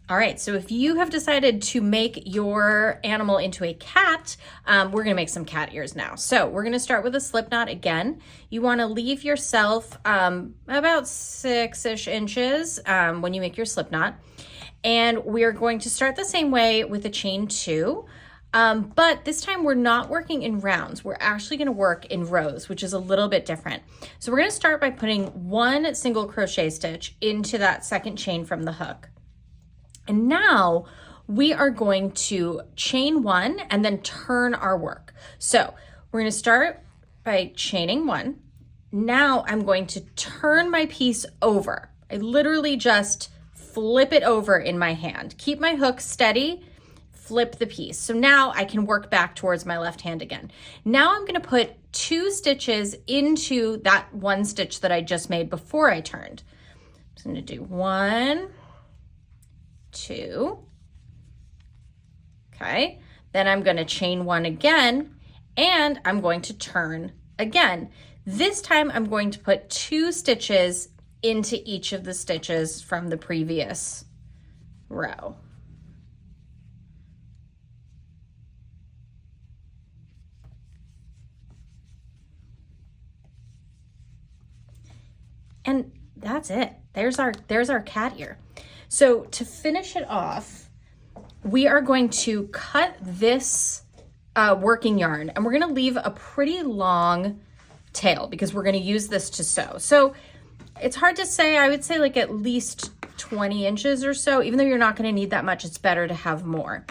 All right, so if you have decided to make your animal into a cat, we're gonna make some cat ears now. So we're gonna start with a slip knot again. You wanna leave yourself about 6-ish inches when you make your slip knot. And we're going to start the same way with a chain 2, but this time we're not working in rounds. We're actually gonna work in rows, which is a little bit different. So we're gonna start by putting 1 single crochet stitch into that second chain from the hook. And now we are going to chain 1 and then turn our work. So we're going to start by chaining 1. Now I'm going to turn my piece over. I literally just flip it over in my hand. Keep my hook steady, flip the piece. So now I can work back towards my left hand again. Now I'm going to put 2 stitches into that 1 stitch that I just made before I turned. I'm just going to do 1, 2. Okay, then I'm going to chain 1 again, and I'm going to turn again. This time I'm going to put 2 stitches into each of the stitches from the previous row. And that's it. There's our cat ear. So to finish it off, we are going to cut this working yarn, and we're gonna leave a pretty long tail because we're gonna use this to sew. So it's hard to say, I would say like at least 20 inches or so. Even though you're not gonna need that much, it's better to have more.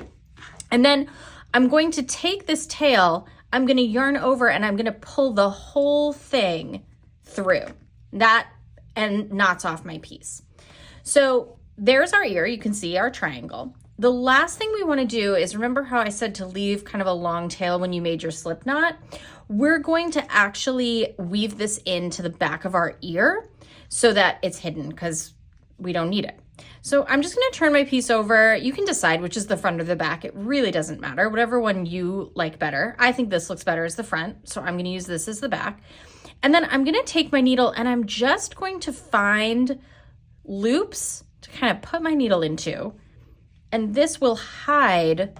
And then I'm going to take this tail, I'm gonna yarn over, and I'm gonna pull the whole thing through that and knots off my piece. So there's our ear. You can see our triangle. The last thing we want to do is, remember how I said to leave kind of a long tail when you made your slip knot? We're going to actually weave this into the back of our ear so that it's hidden because we don't need it. So I'm just going to turn my piece over. You can decide which is the front or the back. It really doesn't matter. Whatever one you like better. I think this looks better as the front, so I'm going to use this as the back. And then I'm going to take my needle and I'm just going to find loops to kind of put my needle into, and this will hide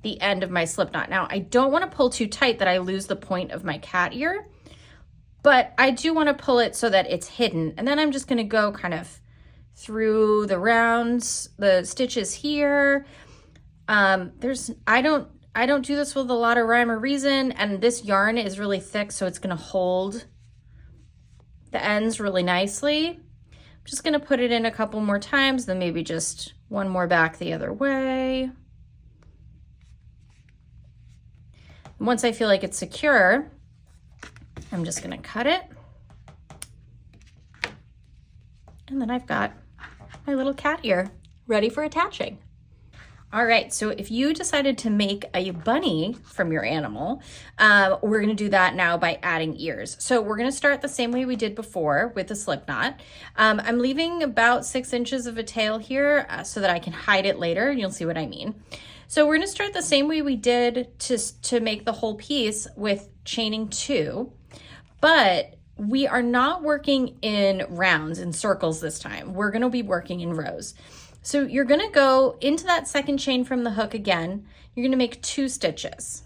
the end of my slip knot. Now, I don't want to pull too tight that I lose the point of my cat ear, but I do want to pull it so that it's hidden. And then I'm just going to go kind of through the rounds, the stitches here. I don't do this with a lot of rhyme or reason, and this yarn is really thick, so it's going to hold the ends really nicely. Just gonna put it in a couple more times, then maybe just one more back the other way. Once I feel like it's secure, I'm just gonna cut it. And then I've got my little cat ear ready for attaching. All right, so if you decided to make a bunny from your animal, we're gonna do that now by adding ears. So we're gonna start the same way we did before with the slip knot. I'm leaving about 6 inches of a tail here so that I can hide it later, and you'll see what I mean. So we're gonna start the same way we did to make the whole piece with chaining 2, but we are not working in rounds, in circles this time. We're gonna be working in rows. So you're gonna go into that second chain from the hook again. You're gonna make 2 stitches.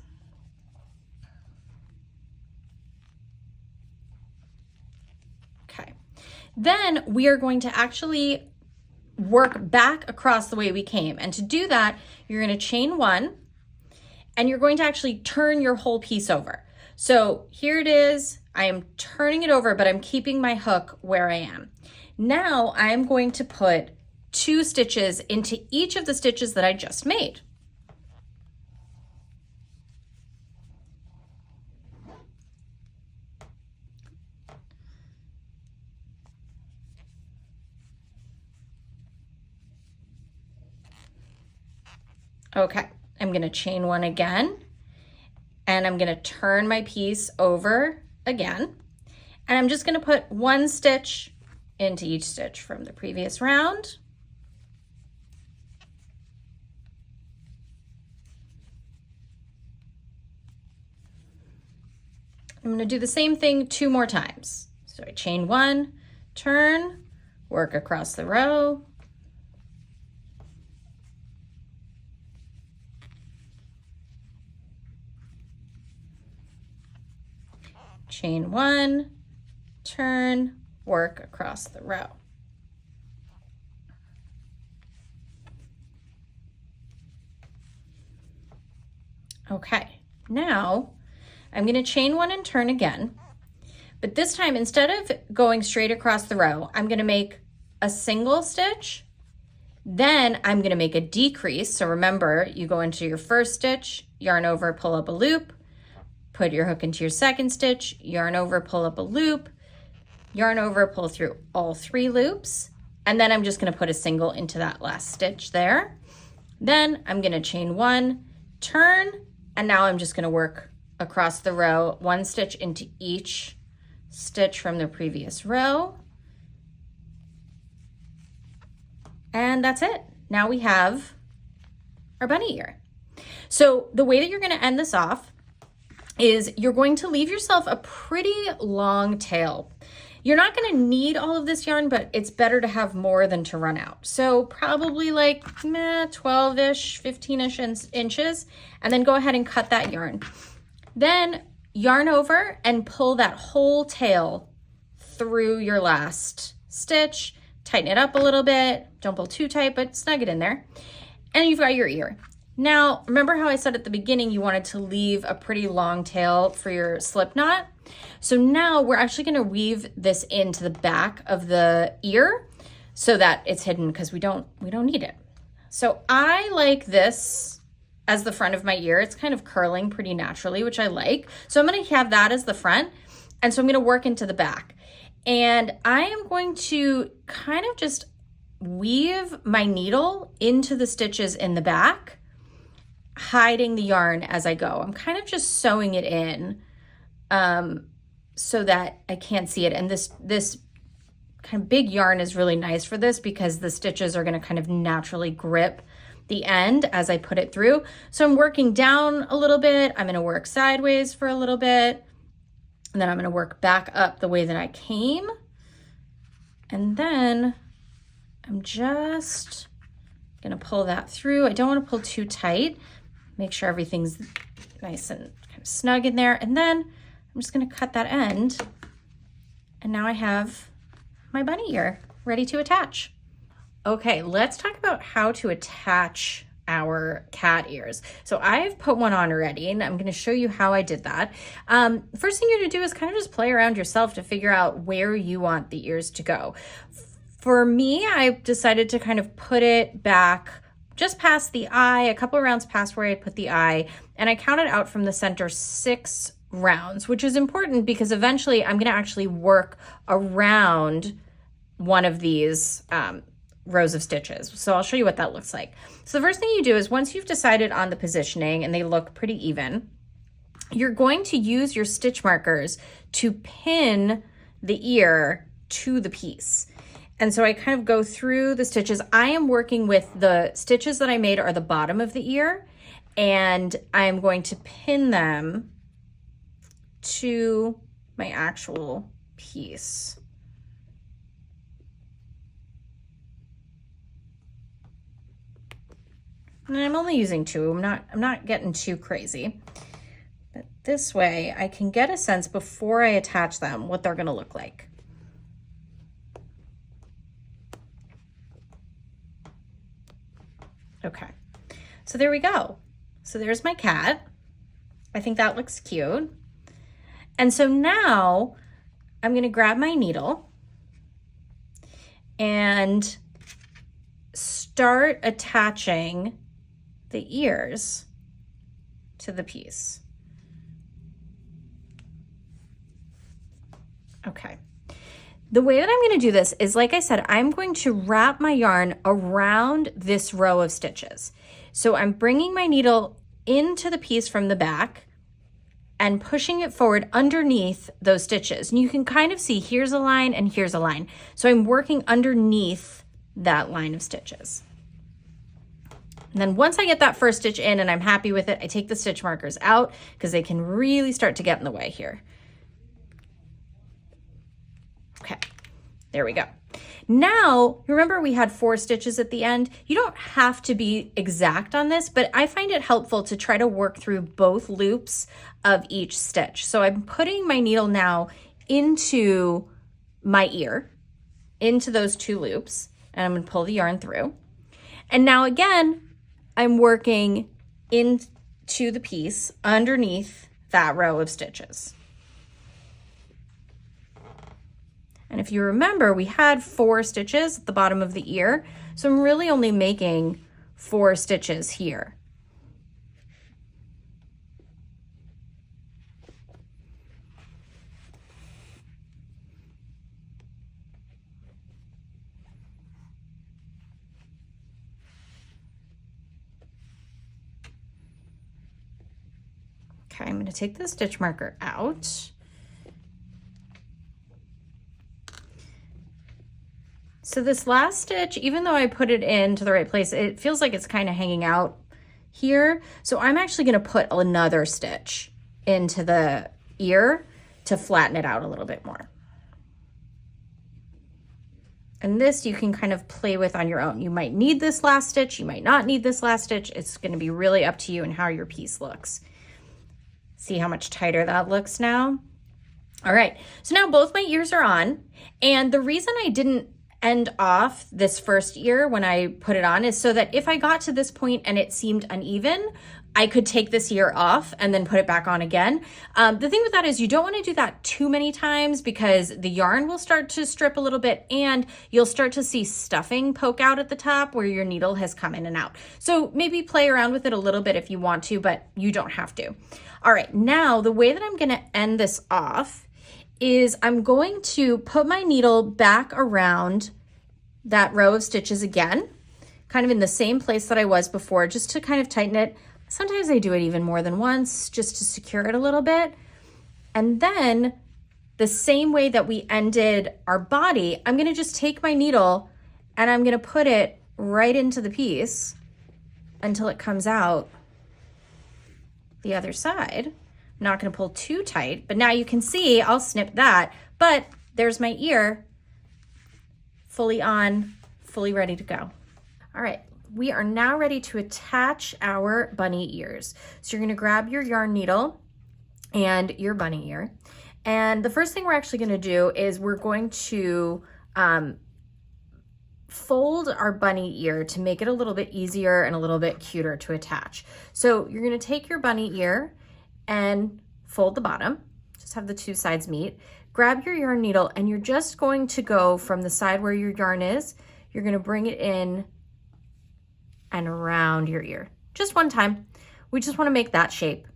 Okay. Then we are going to actually work back across the way we came. And to do that, you're gonna chain 1, and you're going to actually turn your whole piece over. So here it is. I am turning it over, but I'm keeping my hook where I am. Now I'm going to put 2 stitches into each of the stitches that I just made. Okay, I'm gonna chain 1 again, and I'm gonna turn my piece over again, and I'm just gonna put 1 stitch into each stitch from the previous round. I'm going to do the same thing 2 more times. So I chain 1, turn, work across the row, chain one, turn, work across the row. Okay, now I'm going to chain one and turn again, but this time instead of going straight across the row, I'm going to make a single stitch, then I'm going to make a decrease. So remember, you go into your first stitch, yarn over, pull up a loop, put your hook into your second stitch, yarn over, pull up a loop, yarn over, pull through all 3 loops, and then I'm just going to put a single into that last stitch there. Then I'm going to chain one, turn, and now I'm just going to work across the row, 1 stitch into each stitch from the previous row. And that's it. Now we have our bunny ear. So the way that you're going to end this off is you're going to leave yourself a pretty long tail. You're not going to need all of this yarn, but it's better to have more than to run out. So probably like 12-ish, 15-ish inches, and then go ahead and cut that yarn. Then yarn over and pull that whole tail through your last stitch. Tighten it up a little bit. Don't pull too tight, but snug it in there. And you've got your ear. Now, remember how I said at the beginning you wanted to leave a pretty long tail for your slip knot? So now we're actually going to weave this into the back of the ear so that it's hidden because we don't need it. So I like this as the front of my ear. It's kind of curling pretty naturally, which I like. So I'm going to have that as the front. And so I'm going to work into the back. And I am going to kind of just weave my needle into the stitches in the back, hiding the yarn as I go. I'm kind of just sewing it in so that I can't see it. And this kind of big yarn is really nice for this because the stitches are going to kind of naturally grip the end as I put it through. So I'm working down a little bit. I'm going to work sideways for a little bit. And then I'm going to work back up the way that I came. And then I'm just going to pull that through. I don't want to pull too tight. Make sure everything's nice and kind of snug in there. And then I'm just going to cut that end. And now I have my bunny ear ready to attach. Okay, let's talk about how to attach our cat ears. So I've put one on already and I'm going to show you how I did that. First thing you're going to do is kind of just play around yourself to figure out where you want the ears to go. For me, I decided to kind of put it back just past the eye, a couple of rounds past where I put the eye, and I counted out from the center 6 rounds, which is important because eventually I'm going to actually work around one of these rows of stitches. So I'll show you what that looks like. So the first thing you do is once you've decided on the positioning and they look pretty even, you're going to use your stitch markers to pin the ear to the piece. And so I kind of go through the stitches. I am working with the stitches that I made are the bottom of the ear, and I'm going to pin them to my actual piece. And I'm only using 2. I'm not getting too crazy. But this way I can get a sense before I attach them what they're going to look like. Okay. So there we go. So there's my cat. I think that looks cute. And so now I'm going to grab my needle and start attaching the ears to the piece. Okay. The way that I'm going to do this is, like I said, I'm going to wrap my yarn around this row of stitches. So I'm bringing my needle into the piece from the back and pushing it forward underneath those stitches. And you can kind of see here's a line and here's a line. So I'm working underneath that line of stitches. And then once I get that first stitch in and I'm happy with it, I take the stitch markers out because they can really start to get in the way here. Okay, there we go. Now, remember we had 4 stitches at the end? You don't have to be exact on this, but I find it helpful to try to work through both loops of each stitch. So I'm putting my needle now into my ear, into those 2 loops, and I'm gonna pull the yarn through. And now again, I'm working into the piece underneath that row of stitches. And if you remember, we had 4 stitches at the bottom of the ear, so I'm really only making 4 stitches here. Okay, I'm going to take the stitch marker out. So this last stitch, even though I put it into the right place, it feels like it's kind of hanging out here. So I'm actually going to put another stitch into the ear to flatten it out a little bit more. And this you can kind of play with on your own. You might need this last stitch, you might not need this last stitch. It's going to be really up to you and how your piece looks. See how much tighter that looks now? All right, so now both my ears are on, and the reason I didn't end off this first ear when I put it on is so that if I got to this point and it seemed uneven, I could take this ear off and then put it back on again. The thing with that is you don't want to do that too many times because the yarn will start to strip a little bit and you'll start to see stuffing poke out at the top where your needle has come in and out. So maybe play around with it a little bit if you want to, but you don't have to. All right, now the way that I'm gonna end this off is I'm going to put my needle back around that row of stitches again, kind of in the same place that I was before, just to kind of tighten it. Sometimes I do it even more than once just to secure it a little bit. And then the same way that we ended our body, I'm gonna just take my needle and I'm gonna put it right into the piece until it comes out the other side. I'm not gonna pull too tight, but now you can see I'll snip that, but there's my ear fully on, fully ready to go. All right, we are now ready to attach our bunny ears. So you're gonna grab your yarn needle and your bunny ear. And the first thing we're actually gonna do is we're going to fold our bunny ear to make it a little bit easier and a little bit cuter to attach. So you're gonna take your bunny ear and fold the bottom, just have the 2 sides meet. Grab your yarn needle and you're just going to go from the side where your yarn is, you're gonna bring it in and around your ear. Just one time. We just wanna make that shape.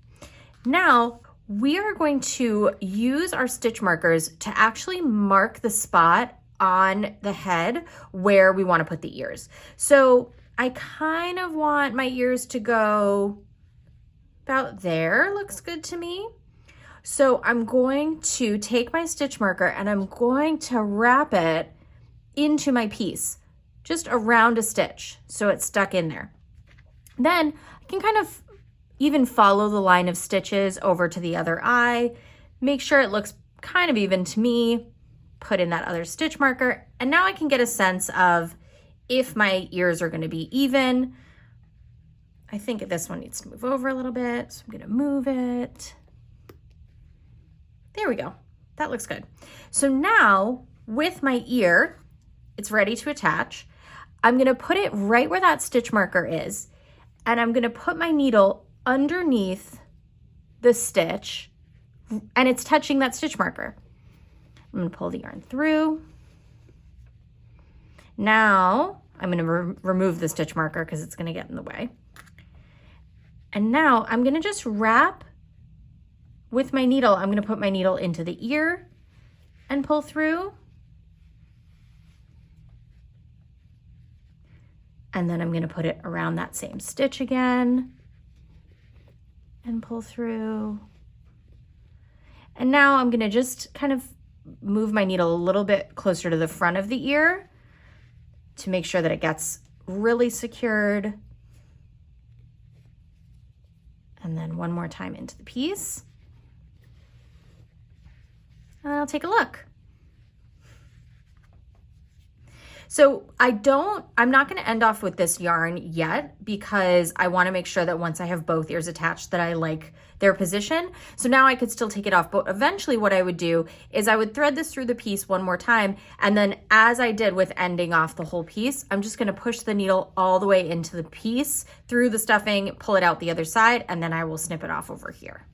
Now, we are going to use our stitch markers to actually mark the spot on the head where we wanna put the ears. So I kind of want my ears to go about there, looks good to me. So I'm going to take my stitch marker and I'm going to wrap it into my piece, just around a stitch, so it's stuck in there. Then I can kind of even follow the line of stitches over to the other eye, make sure it looks kind of even to me, put in that other stitch marker, and now I can get a sense of if my ears are gonna be even. I think this one needs to move over a little bit, so I'm gonna move it. There we go, that looks good. So now with my ear, it's ready to attach. I'm gonna put it right where that stitch marker is, and I'm gonna put my needle underneath the stitch, and it's touching that stitch marker. I'm gonna pull the yarn through. Now, I'm gonna remove the stitch marker because it's gonna get in the way. And now I'm gonna just wrap with my needle. I'm gonna put my needle into the ear and pull through. And then I'm gonna put it around that same stitch again and pull through. And now I'm gonna just kind of move my needle a little bit closer to the front of the ear to make sure that it gets really secured. And then one more time into the piece. And I'll take a look. So I'm not going to end off with this yarn yet because I want to make sure that once I have both ears attached that I like their position. So now I could still take it off, but eventually what I would do is I would thread this through the piece one more time. And then as I did with ending off the whole piece, I'm just going to push the needle all the way into the piece through the stuffing, pull it out the other side, and then I will snip it off over here.